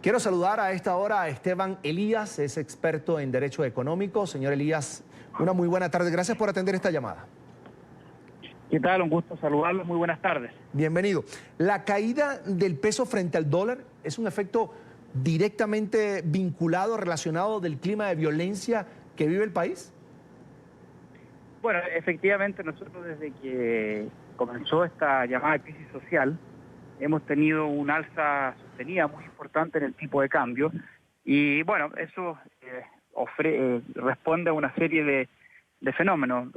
Quiero saludar a esta hora a Esteban Elías, es experto en Derecho Económico. Señor Elías, una muy buena tarde. Gracias por atender esta llamada. ¿Qué tal? Un gusto saludarlos. Muy buenas tardes. Bienvenido. ¿La caída del peso frente al dólar es un efecto directamente vinculado, relacionado del clima de violencia que vive el país? Bueno, efectivamente nosotros desde que comenzó esta llamada crisis social hemos tenido un alza sostenida muy importante en el tipo de cambio y bueno, eso responde a una serie de fenómenos.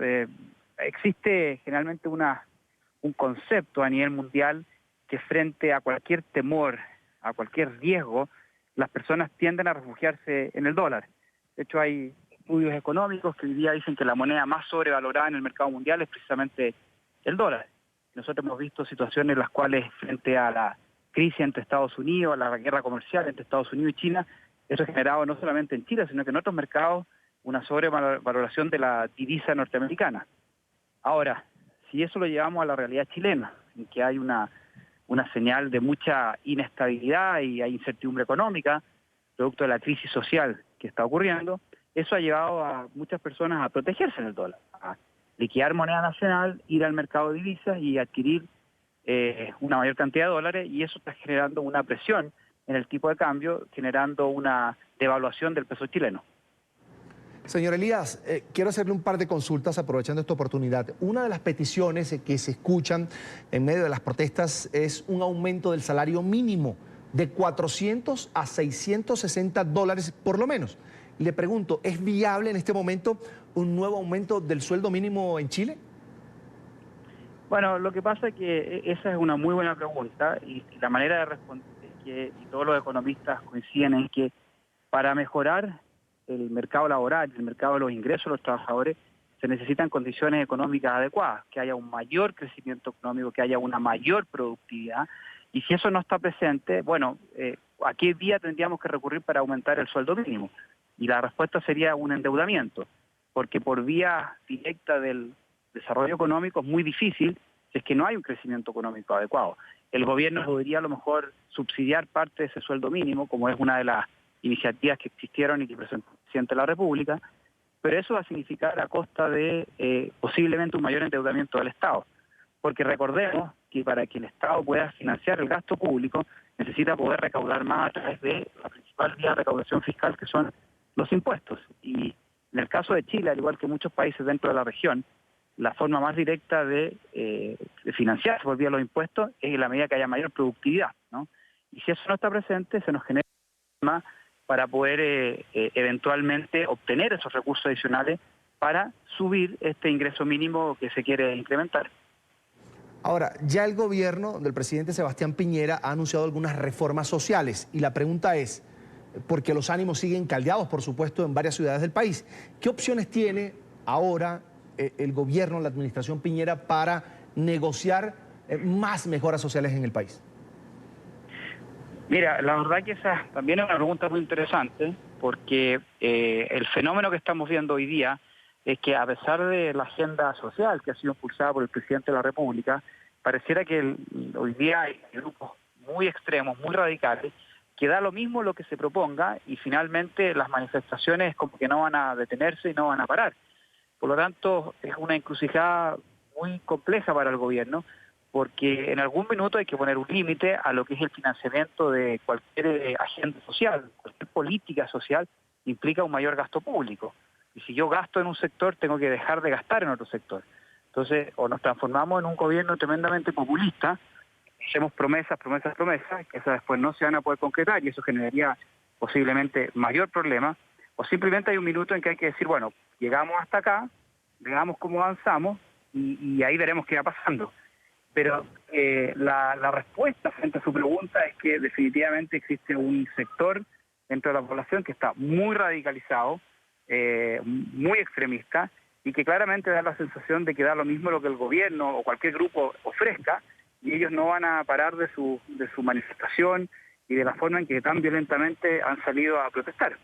Existe generalmente un concepto a nivel mundial que frente a cualquier temor, a cualquier riesgo, las personas tienden a refugiarse en el dólar. De hecho, hay estudios económicos que hoy día dicen que la moneda más sobrevalorada en el mercado mundial es precisamente el dólar. Nosotros hemos visto situaciones en las cuales frente a la crisis entre Estados Unidos, a la guerra comercial entre Estados Unidos y China, eso ha generado no solamente en Chile, sino que en otros mercados una sobrevaloración de la divisa norteamericana. Ahora, si eso lo llevamos a la realidad chilena, en que hay una señal de mucha inestabilidad y hay incertidumbre económica, producto de la crisis social que está ocurriendo, eso ha llevado a muchas personas a protegerse en el dólar, a liquidar moneda nacional, ir al mercado de divisas y adquirir una mayor cantidad de dólares, y eso está generando una presión en el tipo de cambio, generando una devaluación del peso chileno. Señor Elías, quiero hacerle un par de consultas aprovechando esta oportunidad. Una de las peticiones que se escuchan en medio de las protestas es un aumento del salario mínimo de 400 a 660 dólares por lo menos. Y le pregunto, ¿es viable en este momento un nuevo aumento del sueldo mínimo en Chile? Bueno, lo que pasa es que esa es una muy buena pregunta y la manera de responder es que, y todos los economistas coinciden en que para mejorar el mercado laboral, el mercado de los ingresos de los trabajadores, se necesitan condiciones económicas adecuadas, que haya un mayor crecimiento económico, que haya una mayor productividad, y si eso no está presente, bueno, ¿a qué vía tendríamos que recurrir para aumentar el sueldo mínimo? Y la respuesta sería un endeudamiento, porque por vía directa del desarrollo económico es muy difícil si es que no hay un crecimiento económico adecuado. El gobierno podría a lo mejor subsidiar parte de ese sueldo mínimo, como es una de las iniciativas que existieron y que presentó el presidente de la República, pero eso va a significar a costa de posiblemente un mayor endeudamiento del Estado. Porque recordemos que para que el Estado pueda financiar el gasto público, necesita poder recaudar más a través de la principal vía de recaudación fiscal, que son los impuestos. Y en el caso de Chile, al igual que muchos países dentro de la región, la forma más directa de financiarse por vía de los impuestos es en la medida que haya mayor productividad, ¿no? Y si eso no está presente, se nos genera un problema para poder eventualmente obtener esos recursos adicionales para subir este ingreso mínimo que se quiere incrementar. Ahora, ya el gobierno del presidente Sebastián Piñera ha anunciado algunas reformas sociales y la pregunta es, porque los ánimos siguen caldeados, por supuesto, en varias ciudades del país, ¿qué opciones tiene ahora el gobierno, la administración Piñera, para negociar más mejoras sociales en el país? Mira, la verdad que esa también es una pregunta muy interesante, porque el fenómeno que estamos viendo hoy día es que a pesar de la agenda social que ha sido impulsada por el presidente de la República, pareciera que hoy día hay grupos muy extremos, muy radicales, que da lo mismo lo que se proponga y finalmente las manifestaciones como que no van a detenerse y no van a parar. Por lo tanto, es una encrucijada muy compleja para el gobierno, porque en algún minuto hay que poner un límite a lo que es el financiamiento de cualquier agenda social, cualquier política social implica un mayor gasto público. Y si yo gasto en un sector, tengo que dejar de gastar en otro sector. Entonces, o nos transformamos en un gobierno tremendamente populista, hacemos promesas, que esas después no se van a poder concretar y eso generaría posiblemente mayor problema, o simplemente hay un minuto en que hay que decir, bueno, llegamos hasta acá, veamos cómo avanzamos y ahí veremos qué va pasando. Pero la respuesta frente a su pregunta es que definitivamente existe un sector dentro de la población que está muy radicalizado, muy extremista, y que claramente da la sensación de que da lo mismo lo que el gobierno o cualquier grupo ofrezca, y ellos no van a parar de su manifestación y de la forma en que tan violentamente han salido a protestar.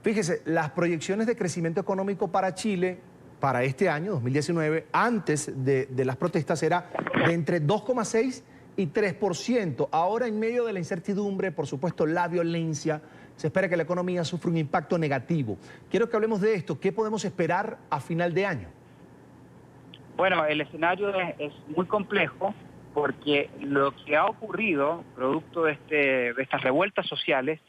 Fíjese, las proyecciones de crecimiento económico para Chile para este año, 2019, antes de las protestas, era de entre 2,6 y 3%. Ahora, en medio de la incertidumbre, por supuesto, la violencia, se espera que la economía sufra un impacto negativo. Quiero que hablemos de esto. ¿Qué podemos esperar a final de año? Bueno, el escenario es muy complejo porque lo que ha ocurrido, producto de estas revueltas sociales,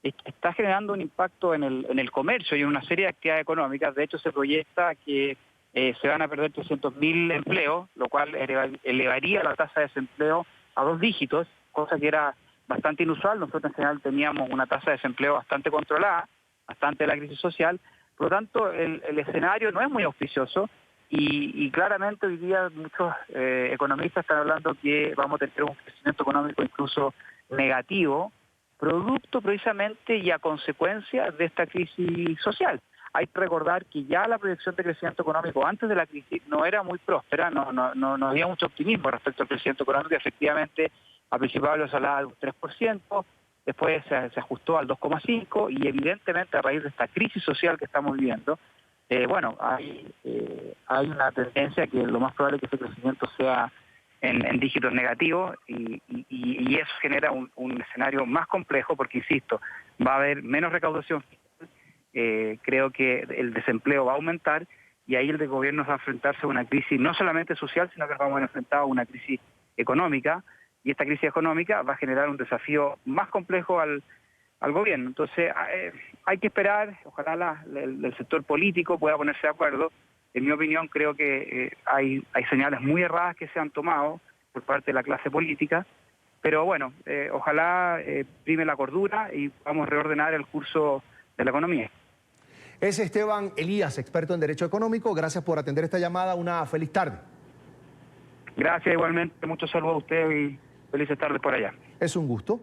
está generando un impacto en el comercio y en una serie de actividades económicas. De hecho, se proyecta que se van a perder 300.000 empleos, lo cual elevaría la tasa de desempleo a 2 dígitos, cosa que era bastante inusual. Nosotros en general teníamos una tasa de desempleo bastante controlada, bastante de la crisis social. Por lo tanto, el escenario no es muy auspicioso y claramente hoy día muchos economistas están hablando que vamos a tener un crecimiento económico incluso negativo, producto precisamente y a consecuencia de esta crisis social. Hay que recordar que ya la proyección de crecimiento económico antes de la crisis no era muy próspera, no había mucho optimismo respecto al crecimiento económico. Efectivamente, a principio se hablaba de un 3%, después se ajustó al 2,5% y evidentemente a raíz de esta crisis social que estamos viviendo, hay una tendencia que lo más probable es que ese crecimiento sea en dígitos negativos y eso genera un escenario más complejo porque, insisto, va a haber menos recaudación fiscal, creo que el desempleo va a aumentar y ahí el gobierno va a enfrentarse a una crisis no solamente social, sino que vamos a enfrentar a una crisis económica y esta crisis económica va a generar un desafío más complejo al gobierno. Entonces, hay que esperar, ojalá el sector político pueda ponerse de acuerdo. En mi opinión, creo que hay señales muy erradas que se han tomado por parte de la clase política, pero bueno, ojalá prime la cordura y vamos a reordenar el curso de la economía. Es Esteban Elías, experto en Derecho Económico. Gracias por atender esta llamada. Una feliz tarde. Gracias igualmente. Muchos saludos a ustedes y felices tardes por allá. Es un gusto.